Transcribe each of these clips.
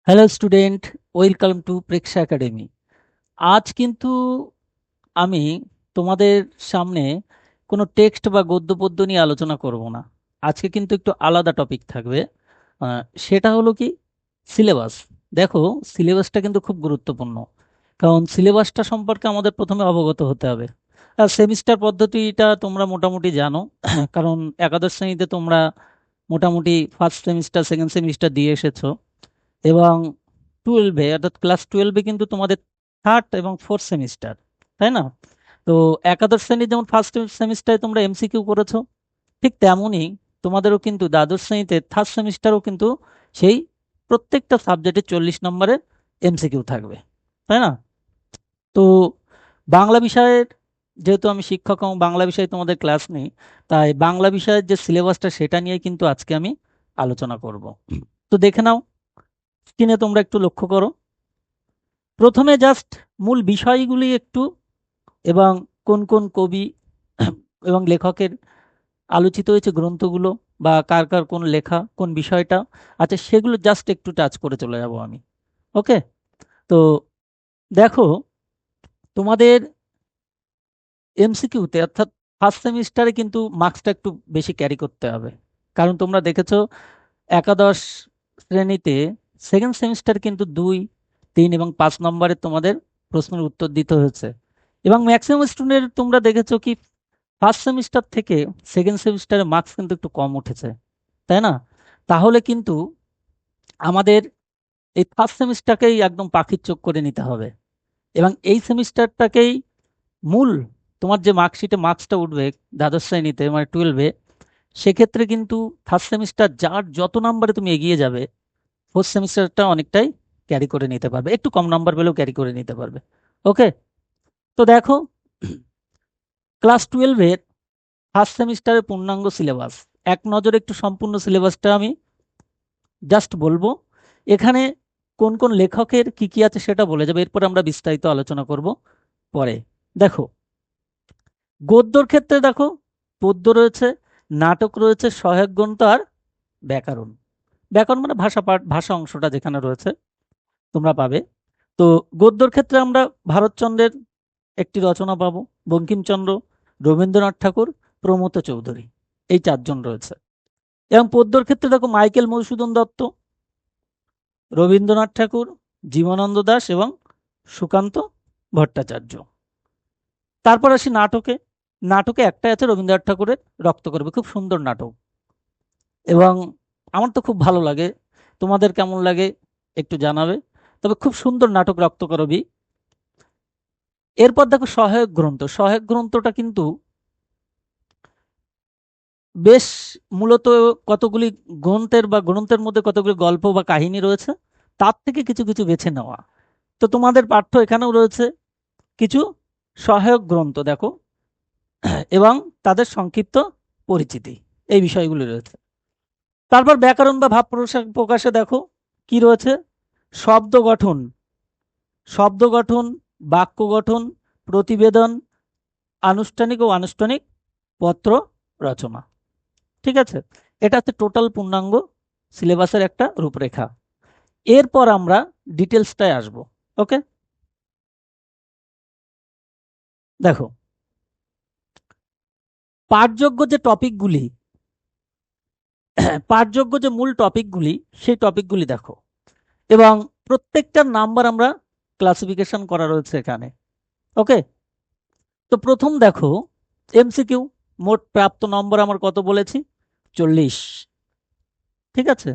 Hello student, welcome to Preksha academy. আজ কিন্তু আমি তোমাদের সামনে কোনো টেক্সট বা গদ্য পদ্য নিয়ে আলোচনা করব না। আজকে কিন্তু একটু আলাদা টপিক থাকবে। সেটা হলো কি, সিলেবাস। দেখো, সিলেবাসটা কিন্তু খুব গুরুত্বপূর্ণ, কারণ সিলেবাসটা সম্পর্কে আমাদের প্রথমে অবগত হতে হবে। আর সেমিস্টার পদ্ধতিটা তোমরা মোটামুটি জানো, কারণ একাদশ শ্রেণীতে তোমরা মোটামুটি ফার্স্ট সেমিস্টার সেকেন্ড সেমিস্টার দিয়ে এসেছো। এবং টুয়েলভে অর্থাৎ ক্লাস টুয়েলভে কিন্তু তোমাদের থার্ড এবং ফোর্থ সেমিস্টার, তাই না? তো একাদশ শ্রেণীর যেমন ফার্স্ট সেমিস্টারে তোমরা এমসিকিউ করেছো, ঠিক তেমনই তোমাদেরও কিন্তু দ্বাদশ শ্রেণীতে থার্ড সেমিস্টারও কিন্তু সেই প্রত্যেকটা সাবজেক্টে 40 নম্বরের এমসিকিউ থাকবে, তাই না? তো বাংলা বিষয়ের, যেহেতু আমি শিক্ষক এবং বাংলা বিষয়ে তোমাদের ক্লাস নেই, তাই বাংলা বিষয়ের যে সিলেবাসটা সেটা নিয়ে কিন্তু আজকে আমি আলোচনা করব। তো দেখে নাও, স্ক্রিনে তোমরা একটু লক্ষ্য করো। প্রথমে জাস্ট মূল বিষয়গুলি একটু, এবং কোন কোন কবি এবং লেখকের আলোচিত হয়েছে গ্রন্থগুলো, বা কার কার কোন লেখা কোন বিষয়টা, আচ্ছা সেগুলো জাস্ট একটু টাচ করে চলে যাব আমি। ওকে। তো দেখো, তোমাদের এমসিকিউতে অর্থাৎ ফার্স্ট সেমিস্টারে কিন্তু মার্কসটা একটু বেশি ক্যারি করতে হবে, কারণ তোমরা দেখেছো একাদশ শ্রেণীতে সেকেন্ড সেমিস্টার কিন্তু 2, 3 এবং 5 নম্বরের তোমাদের প্রশ্নের উত্তর দিতে হয়েছে। এবং ম্যাক্সিমাম স্টুডেন্ট তোমরা দেখেছো কি, ফার্স্ট সেমিস্টার থেকে সেকেন্ড সেমিস্টারে মার্কস কিন্তু একটু কম উঠেছে, তাই না? তাহলে কিন্তু আমাদের এই ফার্স্ট সেমিস্টারকেই একদম পাখির চোখ করে নিতে হবে, এবং এই সেমিস্টারটাকেই মূল, তোমার যে মার্কশিটে মার্কসটা উঠবে দ্বাদশ শ্রেণীতে মানে টুয়েলভে, সেক্ষেত্রে কিন্তু ফার্স্ট সেমিস্টার যার যত নাম্বারে তুমি এগিয়ে যাবে, ফোর্থ সেমিস্টারটা অনেকটাই ক্যারি করে নিতে পারবে, একটু কম নাম্বার পেলেও ক্যারি করে নিতে পারবে। ওকে। তো দেখো, ক্লাস টুয়েলভের ফার্স্ট সেমিস্টারের পূর্ণাঙ্গ সিলেবাস, এক নজরে একটু সম্পূর্ণ সিলেবাসটা আমি জাস্ট বলবো। এখানে কোন কোন লেখকের কি কি আছে সেটা বলে যাবে, এরপরে আমরা বিস্তারিত আলোচনা করব পরে। দেখো, গদ্যর ক্ষেত্রে দেখো, পদ্য রয়েছে, নাটক রয়েছে, সহায়ক গ্রন্থ আর ব্যাকরণ। ব্যাকরণ মানে ভাষা পাঠ, ভাষা অংশটা যেখানে রয়েছে তোমরা পাবে। তো গদ্যর ক্ষেত্রে আমরা ভারতচন্দ্রের একটি রচনা পাবো, বঙ্কিমচন্দ্র, রবীন্দ্রনাথ ঠাকুর, প্রমথ চৌধুরী, এই চারজন রয়েছে। এবং পদ্যর ক্ষেত্রে দেখো মাইকেল মধুসূদন দত্ত, রবীন্দ্রনাথ ঠাকুর, জীবনানন্দ দাশ এবং সুকান্ত ভট্টাচার্য। তারপর আসি নাটকে। নাটকে একটাই আছে, রবীন্দ্রনাথ ঠাকুরের রক্তকরবী, খুব সুন্দর নাটক, এবং আমার তো খুব ভালো লাগে। তোমাদের কেমন লাগে একটু জানাবে। তবে খুব সুন্দর নাটক রক্তকরবী। এরপর দেখো সহায়ক গ্রন্থ। সহায়ক গ্রন্থটা কিন্তু বেশ, মূলত কতগুলি গ্রন্থের বা গ্রন্থের মধ্যে কতগুলি গল্প বা কাহিনী রয়েছে, তার থেকে কিছু কিছু বেছে নেওয়া। তো তোমাদের পাঠ্য এখানেও রয়েছে কিছু সহায়ক গ্রন্থ, দেখো, এবং তাদের সংক্ষিপ্ত পরিচিতি, এই বিষয়গুলি রয়েছে। তারপর ব্যাকরণ বা ভাব প্রকাশে দেখো কি রয়েছে, শব্দ গঠন, শব্দ গঠন, বাক্য গঠন, প্রতিবেদন, আনুষ্ঠানিক ও আনুষ্ঠানিক পত্র রচনা। ঠিক আছে, এটা হচ্ছে টোটাল পূর্ণাঙ্গ সিলেবাসের একটা রূপরেখা। এরপর আমরা ডিটেলসটায় আসব। ওকে। দেখো, পাঠযোগ্য যে টপিকগুলি, পাঠযোগ্য যে মূল টপিকগুলি, সেই টপিকগুলি দেখো, এবং প্রত্যেকটার নাম্বার আমরা ক্লাসিফিকেশন করা রয়েছে এখানে। ওকে। তো প্রথম দেখো, এমসিকিউ, মোট প্রাপ্ত নম্বর আমার কত বলেছি, 40। ঠিক আছে,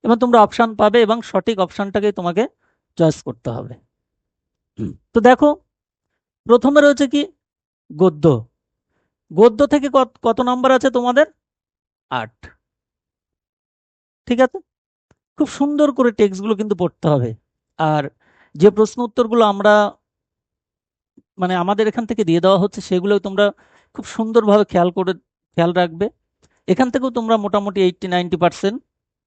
এবং তোমরা অপশান পাবে এবং সঠিক অপশানটাকে তোমাকে চয়েস করতে হবে। তো দেখো, প্রথমে রয়েছে কি, গদ্য। গদ্য থেকে কত কত নাম্বার আছে তোমাদের, 8। ঠিক আছে, খুব সুন্দর করে টেক্সটগুলো কিন্তু পড়তে হবে। আর যে প্রশ্ন উত্তরগুলো আমরা, মানে আমাদের এখান থেকে দিয়ে দেওয়া হচ্ছে, সেগুলো তোমরা খুব সুন্দরভাবে খেয়াল রাখবে। এখান থেকেও তোমরা মোটামুটি 80-90%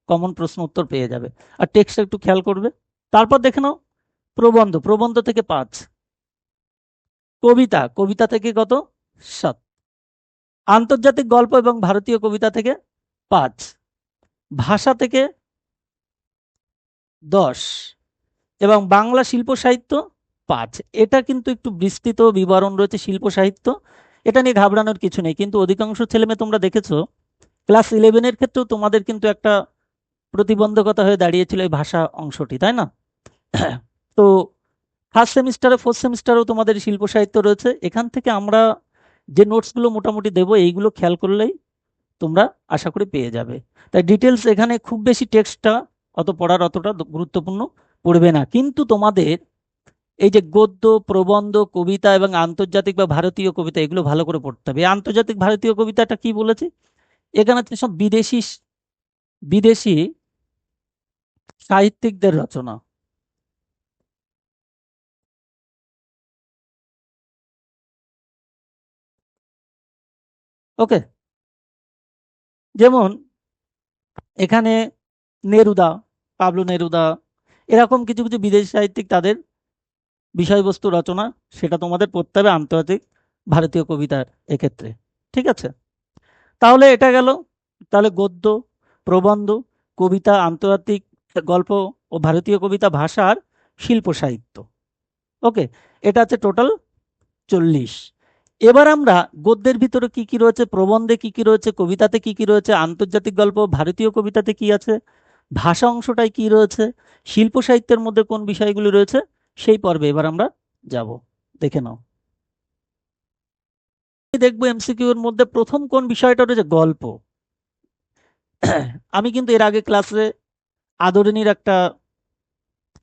কমন প্রশ্ন উত্তর পেয়ে যাবে। আর টেক্সটটা একটু খেয়াল করবে। তারপর দেখে নাও, প্রবন্ধ, প্রবন্ধ থেকে 5। কবিতা, কবিতা থেকে কত, 7। আন্তর্জাতিক গল্প এবং ভারতীয় কবিতা থেকে 5। ভাষা থেকে 10 এবং বাংলা শিল্প সাহিত্য 5। এটা কিন্তু একটু বিস্তৃত বিবরণ রয়েছে শিল্প সাহিত্য, এটা নিয়ে ঘাবড়ানোর কিছু নেই। কিন্তু অধিকাংশ ছেলেমেয়ে তোমরা দেখেছো ক্লাস 11-এর ক্ষেত্রেও তোমাদের কিন্তু একটা প্রতিবন্ধকতা হয়ে দাঁড়িয়েছিল এই ভাষা অংশটি, তাই না? তো ফার্স্ট সেমিস্টারে ফোর্থ সেমিস্টারেও তোমাদের শিল্প সাহিত্য রয়েছে। এখান থেকে আমরা যে নোটসগুলো মোটামুটি দেবো এইগুলো খেয়াল করলেই তোমরা আশা করি পেয়ে যাবে। তাই ডিটেলস এখানে খুব বেশি টেক্সটটা অত পড়ার অতটা গুরুত্বপূর্ণ পড়বে না, কিন্তু তোমাদের এই যে গদ্য, প্রবন্ধ, কবিতা এবং আন্তর্জাতিক বা ভারতীয় কবিতা এগুলো ভালো করে পড়তে হবে। এই আন্তর্জাতিক ভারতীয় কবিতাটা কি বলেছে, এখানে হচ্ছে সব বিদেশি বিদেশি সাহিত্যিকদের রচনা। ওকে, যেমন এখানে নেরুদা, পাবলো নেরুদা, এরকম কিছু কিছু বিদেশি সাহিত্যিক তাদের বিষয়বস্তু রচনা, সেটা তোমাদের পড়তে হবে আন্তর্জাতিক ভারতীয় কবিতার এক্ষেত্রে। ঠিক আছে, তাহলে এটা গেল। তাহলে গদ্য, প্রবন্ধ, কবিতা, আন্তর্জাতিক গল্প ও ভারতীয় কবিতা, ভাষার শিল্প সাহিত্য। ওকে, এটা হচ্ছে টোটাল 40। এবার আমরা গদ্যের ভিতরে কি কি রয়েছে, প্রবন্ধে কি কি রয়েছে, কবিতাতে কি কি রয়েছে, আন্তর্জাতিক গল্প ভারতীয় কবিতাতে কি আছে, ভাষা অংশটায় কি রয়েছে, শিল্প সাহিত্যের মধ্যে কোন বিষয়গুলি রয়েছে, সেই পর্বে এবার আমরা যাব। দেখে নাও। দেখবো এমসিকিউ এর মধ্যে প্রথম কোন বিষয়টা রয়েছে, গল্প। আমি কিন্তু এর আগে ক্লাসে আদরিনীর একটা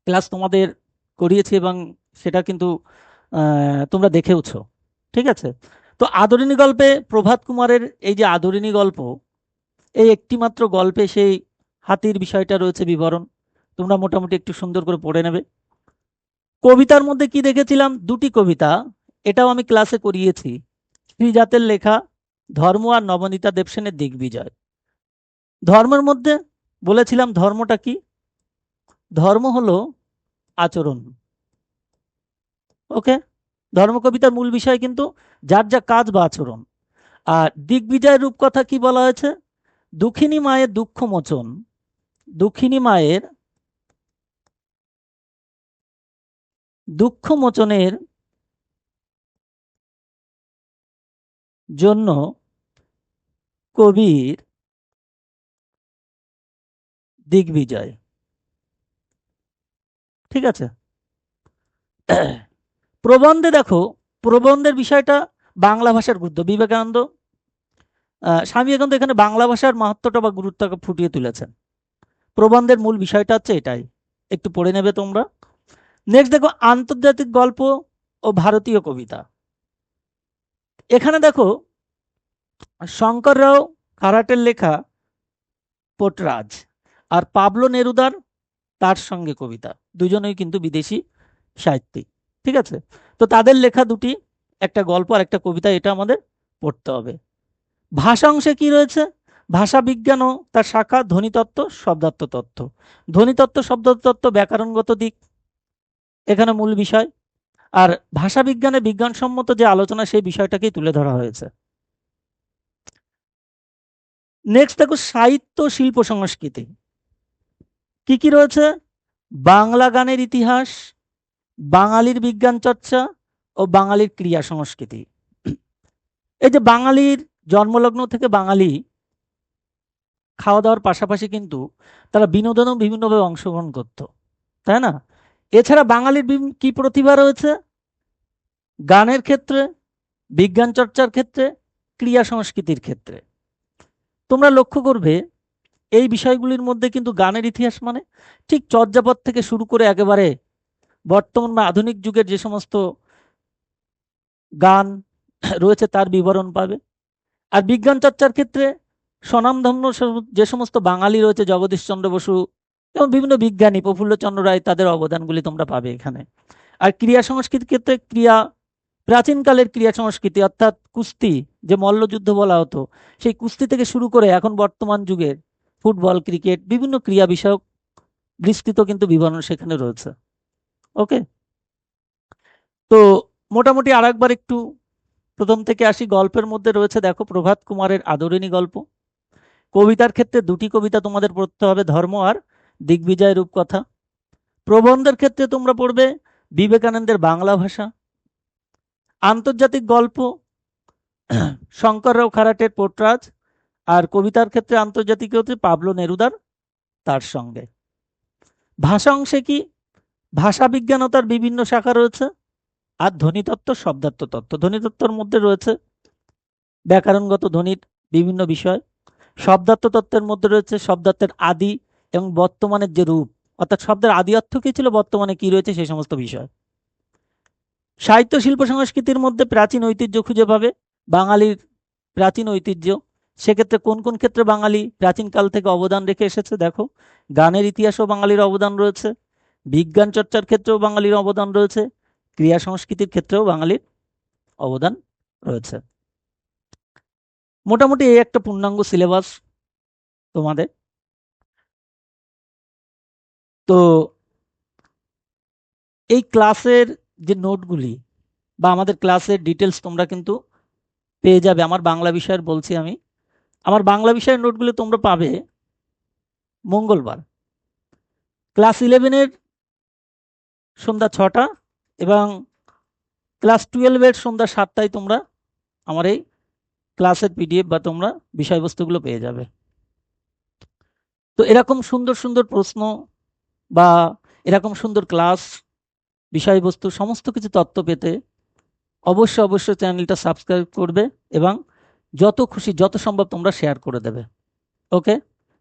ক্লাস তোমাদের করিয়েছি এবং সেটা কিন্তু তোমরা দেখেওছো। ঠিক আছে, তো আদরিনী গল্পে প্রভাত কুমারের এই যে আদরিনী গল্প, এই একটি মাত্র গল্পে সেই হাতির বিষয়টা রয়েছে বিবরণ, তোমরা মোটামুটি একটু সুন্দর করে পড়ে নেবে। কবিতার মধ্যে কি দেখেছিলাম, দুটি কবিতা, এটাও আমি ক্লাসে করিয়েছি, শ্রীজাতের লেখা ধর্ম আর নবনীতা দেবসেনের দিগ্বিজয়। ধর্মের মধ্যে বলেছিলাম ধর্মটা কি, ধর্ম হলো আচরণ। ওকে, ধর্মকবিতার মূল বিষয় কিন্তু যার যা কাজ বা আচরণ। আর দিগ্বিজয়ের রূপকথা কি বলা হয়েছে, দুঃখিনী মায়ের দুঃখ মোচন, দুঃখিনী মায়ের দুঃখ মোচনের জন্য কবির দিগ্বিজয়। ঠিক আছে, প্রবন্ধে দেখো, প্রবন্ধের বিষয়টা বাংলা ভাষার গুরুত্ব, বিবেকানন্দ স্বামী বিবেকানন্দ এখানে বাংলা ভাষার মাহাত্ম্যটা বা গুরুত্বকে ফুটিয়ে তুলেছেন। প্রবন্ধের মূল বিষয়টা হচ্ছে এটাই, একটু পড়ে নেবে তোমরা। নেক্সট দেখো আন্তর্জাতিক গল্প ও ভারতীয় কবিতা। এখানে দেখো শঙ্কররাও খারাটের লেখা পোটরাজ আর পাবলো নেরুদার তার সঙ্গে কবিতা, দুজনেই কিন্তু বিদেশি সাহিত্যিক। ঠিক আছে, তো তাদের লেখা দুটি, একটা গল্প আর একটা কবিতা, এটা আমাদের পড়তে হবে। ভাষা অংশে কি রয়েছে, ভাষা বিজ্ঞান ও তার শাখা ধ্বনিতত্ত্ব, শব্দার্থ তত্ত্ব। ধ্বনিতত্ত্ব, শব্দতত্ত্ব, ব্যাকরণগত দিক এখানে মূল বিষয়। আর ভাষা বিজ্ঞানে বিজ্ঞানসম্মত যে আলোচনা সেই বিষয়টাকেই তুলে ধরা হয়েছে। নেক্সট দেখো সাহিত্য, শিল্প, সংস্কৃতি কি কি রয়েছে, বাংলা গানের ইতিহাস, বাঙালির বিজ্ঞান চর্চা ও বাঙালির ক্রিয়া সংস্কৃতি। এই যে বাঙালির জন্মলগ্ন থেকে বাঙালি খাওয়া দাওয়ার পাশাপাশি কিন্তু তারা বিনোদনেও বিভিন্নভাবে অংশগ্রহণ করতো, তাই না? এছাড়া বাঙালির কি প্রতিভা রয়েছে, গানের ক্ষেত্রে, বিজ্ঞান চর্চার ক্ষেত্রে, ক্রিয়া সংস্কৃতির ক্ষেত্রে। তোমরা লক্ষ্য করবে এই বিষয়গুলির মধ্যে কিন্তু গানের ইতিহাস মানে ঠিক চর্যাপদ থেকে শুরু করে একেবারে বর্তমান বা আধুনিক যুগের যে সমস্ত গান রয়েছে তার বিবরণ পাবে। আর বিজ্ঞান চর্চার ক্ষেত্রে স্বনামধন্য যে সমস্ত বাঙালি রয়েছে, জগদীশচন্দ্র বসু এবং বিভিন্ন বিজ্ঞানী, প্রফুল্লচন্দ্র রায়, তাদের অবদানগুলি তোমরা পাবে এখানে। আর ক্রিয়া সংস্কৃতির ক্ষেত্রে ক্রিয়া, প্রাচীনকালের ক্রিয়া সংস্কৃতি অর্থাৎ কুস্তি, যে মল্লযুদ্ধ বলা হতো, সেই কুস্তি থেকে শুরু করে এখন বর্তমান যুগের ফুটবল, ক্রিকেট, বিভিন্ন ক্রিয়া বিষয়ক বিস্তৃত কিন্তু বিবরণ সেখানে রয়েছে। ওকে, তো মোটামুটি আরেকবার একটু প্রথম থেকে আসি। গল্পের মধ্যে রয়েছে দেখো প্রভাত কুমারের আদরিনী গল্প। কবিতার ক্ষেত্রে দুটি কবিতা তোমাদের পড়তে হবে, ধর্ম আর দিগ্বিজয় রূপকথা। প্রবন্ধের ক্ষেত্রে তোমরা পড়বে বিবেকানন্দের বাংলা ভাষা। আন্তর্জাতিক গল্প শঙ্কররাও খারাটের পোর্ট্রাজ। আর কবিতার ক্ষেত্রে আন্তর্জাতিক হচ্ছে পাবলো নেরুদার তার সঙ্গে। ভাষা অংশে কি ভাষা বিজ্ঞানতার বিভিন্ন শাখা রয়েছে। আর ধ্বনিতত্ত্ব শব্দার্থ তত্ত্ব, ধ্বনিতত্ত্বর মধ্যে রয়েছে ব্যাকরণগত ধ্বনির বিভিন্ন বিষয়। শব্দার্থ তত্ত্বের মধ্যে রয়েছে শব্দার্থের আদি এবং বর্তমানের যে রূপ, অর্থাৎ শব্দের আদি অর্থ কী ছিল, বর্তমানে কি রয়েছে, সেই সমস্ত বিষয়। সাহিত্য শিল্প সংস্কৃতির মধ্যে প্রাচীন ঐতিহ্য খুঁজে পাবে, বাঙালির প্রাচীন ঐতিহ্য। সেক্ষেত্রে কোন কোন ক্ষেত্রে বাঙালি প্রাচীনকাল থেকে অবদান রেখে এসেছে দেখো। গানের ইতিহাসেও বাঙালির অবদান রয়েছে, বিজ্ঞান চর্চার ক্ষেত্রেও বাঙালির অবদান রয়েছে, ক্রিয়া সংস্কৃতির ক্ষেত্রেও বাঙালির অবদান রয়েছে। মোটামুটি এই একটা পূর্ণাঙ্গ সিলেবাস তোমাদের। তো এই ক্লাসের যে নোটগুলি বা আমাদের ক্লাসের ডিটেলস তোমরা কিন্তু পেয়ে যাবে। আমার বাংলা বিষয়ের বলছি আমি, আমার বাংলা বিষয়ের নোটগুলি তোমরা পাবে মঙ্গলবার ক্লাস 11-এর সন্ধ্যা 6টা এবং ক্লাস 12-এর সন্ধ্যা 7টায় তোমরা আমার এই ক্লাসের পিডিএফ বা তোমরা বিষয়বস্তুগুলো পেয়ে যাবে। তো এরকম সুন্দর সুন্দর প্রশ্ন বা এরকম সুন্দর ক্লাস, বিষয়বস্তু, সমস্ত কিছু তথ্য পেতে অবশ্যই চ্যানেলটা সাবস্ক্রাইব করবে এবং যত খুশি যত সম্ভব তোমরা শেয়ার করে দেবে। ওকে,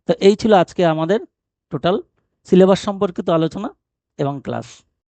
তো এই ছিল আজকে আমাদের টোটাল সিলেবাস সম্পর্কিত আলোচনা এবং ক্লাস।